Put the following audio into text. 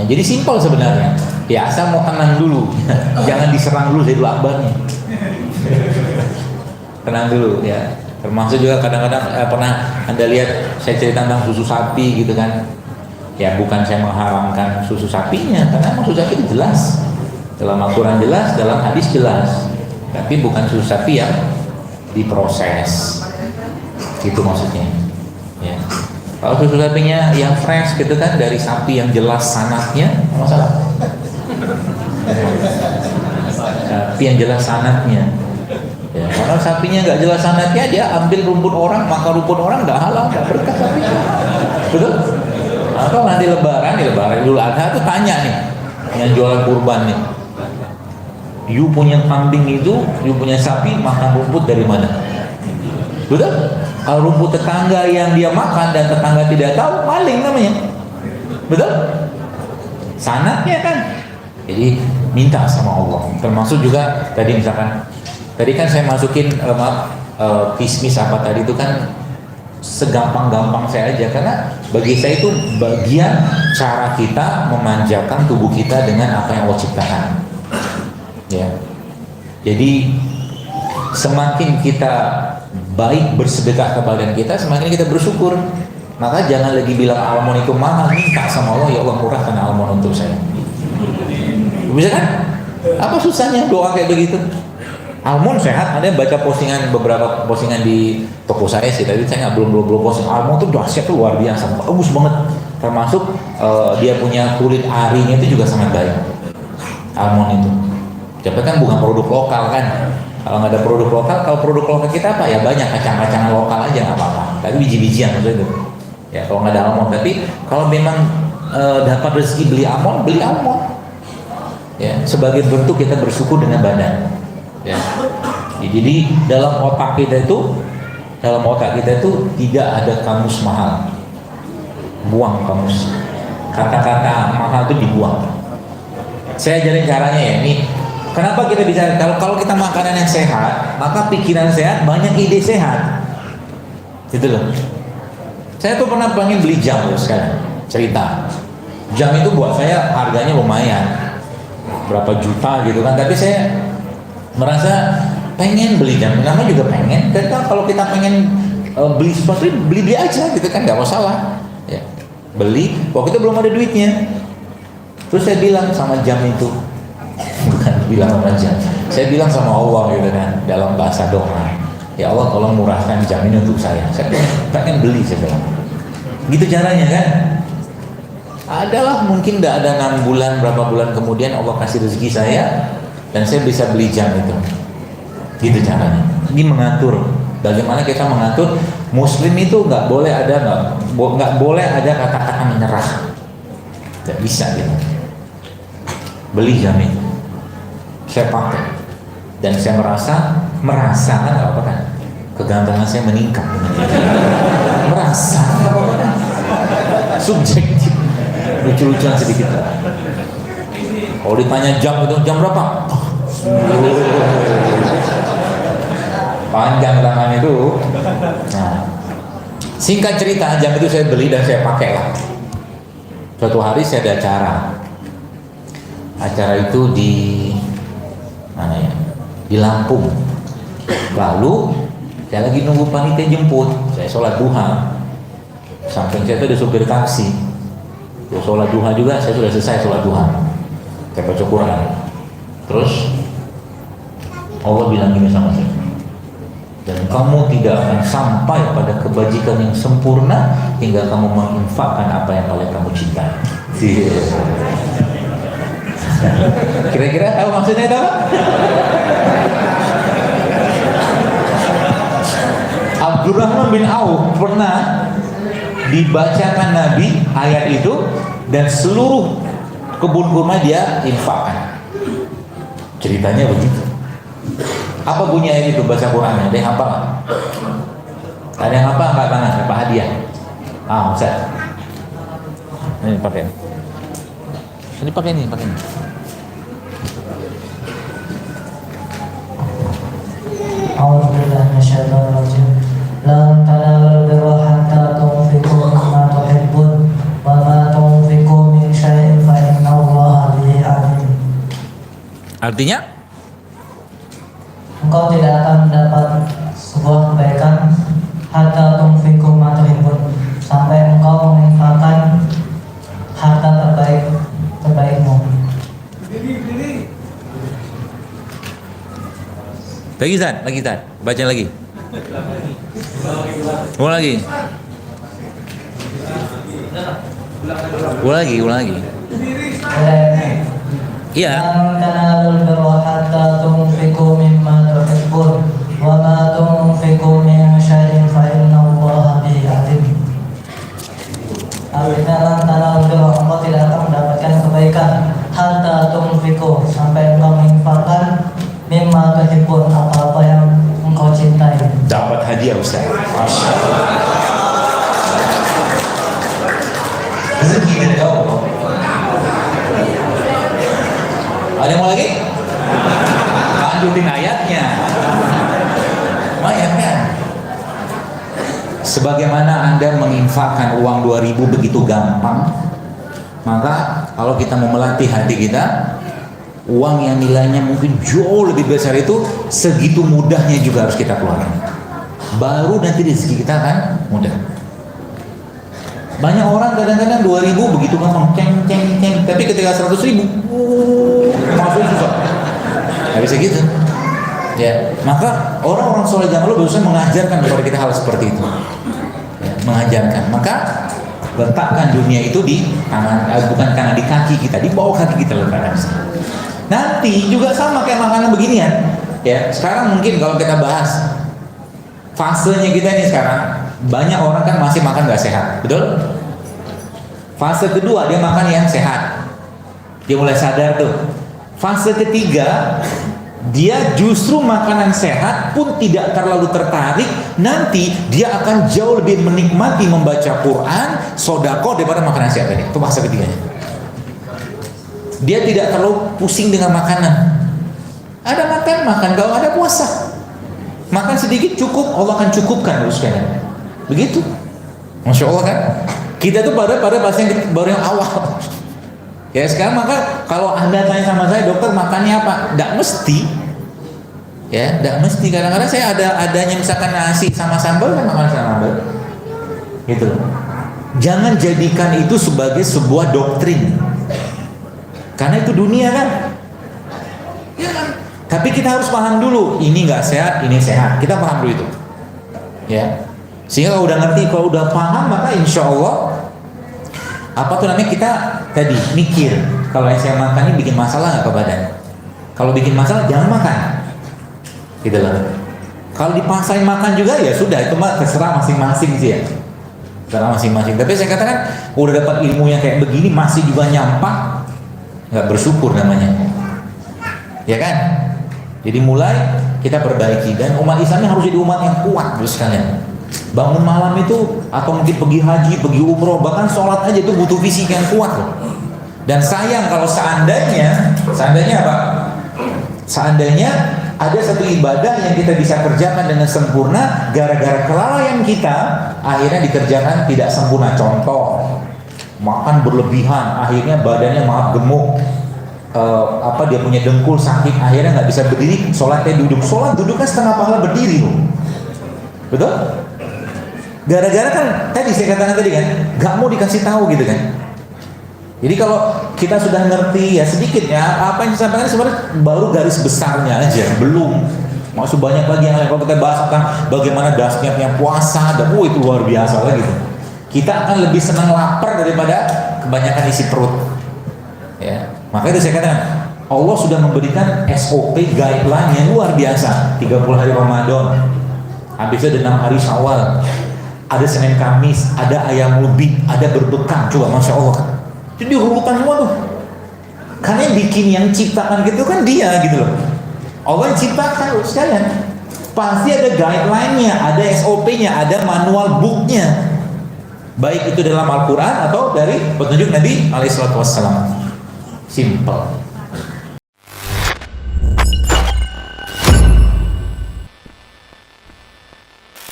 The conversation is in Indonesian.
Ya, jadi simpel sebenarnya. Ya asal mau tenang dulu, jangan diserang dulu Zaidul Akbarnya. Tenang dulu ya. Termasuk juga kadang-kadang pernah Anda lihat saya cerita tentang susu sapi gitu kan. Ya bukan saya mengharamkan susu sapinya, karena susu sapi itu jelas. Dalam Al-Quran jelas, dalam hadis jelas. Tapi bukan susu sapi yang diproses. Itu maksudnya. Ya. Kalau susu sapinya yang fresh gitu kan, dari sapi yang jelas sanatnya, nggak masalah. Sapi yang jelas sanatnya. Ya, kalau sapinya nggak jelas sanatnya, dia ambil rumput orang, makan rumput orang, nggak halal, nggak berkah sapinya. Betul? Atau nanti lebaran Idul Adha tuh tanya nih, yang jualan kurban nih, you punya kambing itu, you punya sapi, makan rumput dari mana? Betul? Kalau rumput tetangga yang dia makan dan tetangga tidak tahu, maling namanya. Betul? Sanatnya kan. Jadi minta sama Allah. Termasuk juga tadi misalkan, tadi kan saya masukin kismis apa tadi itu kan segampang-gampang saya aja, karena bagi saya itu bagian cara kita memanjakan tubuh kita dengan apa yang Allah ciptakan. Ya. Jadi semakin kita baik bersedekah kepada kita, semakin kita bersyukur. Maka jangan lagi bilang almond itu mahal, minta sama Allah, ya Allah murahkan almond untuk saya. Bisa kan? Apa susahnya doa kayak begitu? Almond sehat. Ada baca beberapa postingan di toko saya sih. Tadi saya belum posting. Almond itu dahsyat, luar biasa, bagus banget. Termasuk dia punya kulit arinya itu juga sangat baik. Almond itu. Tapi kan bukan produk lokal kan. Kalau nggak ada produk lokal, kalau produk lokal kita apa ya, banyak kacang-kacangan lokal aja nggak apa-apa. Tapi biji-bijian maksudnya itu. Ya kalau nggak ada almond. Tapi kalau memang dapat rezeki beli almond. Ya, sebagai bentuk kita bersyukur dengan badan. Ya. Jadi dalam otak kita itu tidak ada kamus mahal. Buang kamus. Kata-kata mahal itu dibuang. Saya ajarin caranya ya. Ini kenapa kita bisa, kalau kita makanan yang sehat, maka pikiran sehat, banyak ide sehat. Gitu loh. Saya tuh pernah pengen beli jam loh sekarang. Cerita. Jam itu buat saya harganya lumayan. Berapa juta gitu kan, tapi saya merasa pengen beli jam. Namanya juga pengen. Dan kalau kita pengen beli sesuatu, beli aja gitu kan, nggak masalah. Ya. Beli, waktu itu belum ada duitnya. Terus saya bilang sama jam itu, bukan bilang sama jam, saya bilang sama Allah gitu kan, dalam bahasa doa, ya Allah tolong murahkan jam ini untuk saya pengen beli, saya bilang. Gitu caranya kan. Adalah mungkin tidak ada 6 bulan, berapa bulan kemudian Allah kasih rezeki saya dan saya bisa beli jam itu. Gitu caranya. Ini mengatur. Bagaimana kita mengatur Muslim itu nggak boleh ada kata-kata menyerah. Tidak bisa gitu. Beli jam itu, saya pakai dan saya merasa kan nggak apa kan? Kegantengan saya meningkat. Merasa nggak apa kan? Subjektif. Lucu-lucuan sedikit. Kalau ditanya jam itu jam berapa? Panjang tangan itu. Nah, singkat cerita, jam itu saya beli dan saya pakai lah. Suatu hari saya ada acara. Acara itu di mana ya? Di Lampung. Lalu saya lagi nunggu panitia jemput. Saya sholat duha. Samping saya itu ada supir taksi. Sholat duha juga, saya sudah selesai sholat duha. Saya baca Quran. Terus Allah bilang gini sama saya, dan kamu tidak akan sampai pada kebajikan yang sempurna hingga kamu menginfakkan apa yang oleh kamu cintai. Kira-kira tahu maksudnya itu apa? Abdurrahman bin Auf pernah dibacakan Nabi ayat itu dan seluruh kebun kurma dia infakkan. Ceritanya begitu. Apa bunyi ayat itu baca Qurannya? Ada yang hafal nggak? Ada yang hafal nggak tangan? Apa hadiah? Ustaz. Ini pakai. Ini pakai ini. A'udzubillahi minasyaitonir rajim. Lan tanalul birra hatta tunfiqu mimma tuhibbun wa ma tunfiqu min syai'in fa Artinya engkau tidak akan mendapat sebuah kebaikan hatta tunfiqu ma tuhibbun, sampai engkau menginfakkan harta terbaikmu. lagi Zat, baca lagi. Ulang lagi. Iya. Lan tanalul birra hatta tunfiqu mimma tuhibbun wa ma tunfiqu min syai'in fa innallaha bihi alim. Artinya lan tanalul birra, engkau tidak akan mendapatkan kebaikan hatta tunfiqu, sampai engkau menginfakkan mimma tuhibbun, apa-apa yang engkau cintai. Dapat hadiah Ustaz. Masya Allah. Rezeki dari Allah. Ada yang mau lagi? Lanjutin ayatnya. Lumayan kan? Sebagaimana Anda menginfakkan uang 2.000 begitu gampang, maka kalau kita mau melatih hati kita, uang yang nilainya mungkin jauh lebih besar itu segitu mudahnya juga harus kita keluarkan. Baru nanti rezeki kita akan mudah. Banyak orang kadang-kadang 2.000 begitu gampang, ceng. Tapi ketika 100.000, masuk susah. Nggak bisa gitu. Ya, maka orang-orang soleh zaman dulu berusaha mengajarkan kepada kita hal seperti itu. Ya, mengajarkan. Maka letakkan dunia itu di tangan, bukan karena di kaki kita, di bawah kaki kita letakkan. Nanti juga sama kayak makanan beginian. Ya, sekarang mungkin kalau kita bahas fasenya kita ini sekarang, banyak orang kan masih makan gak sehat, betul? Fase kedua dia makan yang sehat, dia mulai sadar tuh. Fase ketiga dia justru makanan sehat pun tidak terlalu tertarik. Nanti dia akan jauh lebih menikmati membaca Quran, sodako daripada makanan sehat tadi. Itu fase ketiganya. Dia tidak terlalu pusing dengan makanan. Ada makan, kalau ada puasa. Makan sedikit cukup, Allah akan cukupkan terus sekalian. Begitu. Masya Allah kan? Kita tuh pada pasien baru yang awal. Ya sekarang maka kalau Anda tanya sama saya, dokter makannya apa? Nggak mesti. Ya, nggak mesti. Kadang-kadang saya adanya misalkan nasi sama sambal, saya makan sama sambal. Gitu. Jangan jadikan itu sebagai sebuah doktrin. Karena itu dunia kan. Ya kan? Tapi kita harus paham dulu, ini nggak sehat, ini sehat. Kita paham dulu itu. Ya. Sehingga kalau udah ngerti, kalau udah paham, maka insya Allah apa tuh namanya, kita tadi mikir kalau yang saya makan ini bikin masalah nggak ke badan. Kalau bikin masalah jangan makan, gitu loh. Kalau dipaksain makan juga ya sudah, itu mah terserah masing-masing sih ya, terserah masing-masing. Tapi saya katakan udah dapat ilmu yang kayak begini masih juga nyampah, nggak bersyukur namanya, ya kan? Jadi mulai kita perbaiki, dan umat Islam harus jadi umat yang kuat terus sekalian. Bangun malam itu, atau mungkin pergi haji, pergi umroh, bahkan sholat aja itu butuh fisik yang kuat loh. Dan sayang kalau seandainya apa? Seandainya ada satu ibadah yang kita bisa kerjakan dengan sempurna, gara-gara kelalaian kita, akhirnya dikerjakan tidak sempurna. Contoh, makan berlebihan, akhirnya badannya maaf gemuk. Dia punya dengkul sakit, akhirnya nggak bisa berdiri, sholatnya duduk. Sholat duduknya setengah pahala berdiri loh. Betul? Gara-gara kan tadi saya katakan tadi kan, nggak mau dikasih tahu gitu kan. Jadi kalau kita sudah ngerti ya sedikit ya, apa yang disampaikan sebenarnya baru garis besarnya aja, belum masuk banyak lagi yang lain. Kalau kita bahas tentang bagaimana dasarnya puasa, dan itu luar biasa lagi gitu. Kita akan lebih senang lapar daripada kebanyakan isi perut. Ya, makanya itu saya katakan Allah sudah memberikan SOP guideline yang luar biasa. 30 hari Ramadan, habis itu ada 6 hari Syawal, ada Senin Kamis, ada ayam lebih, ada berbekam. Coba Masya Allah kan, jadi urutan semua tuh. Karena yang bikin, yang ciptakan gitu kan dia gitu loh. Allah yang ciptakan sekalian. Pasti ada guideline-nya, ada SOP-nya, ada manual book-nya. Baik itu dalam Al-Quran atau dari petunjuk Nabi alaihissalam. Simple.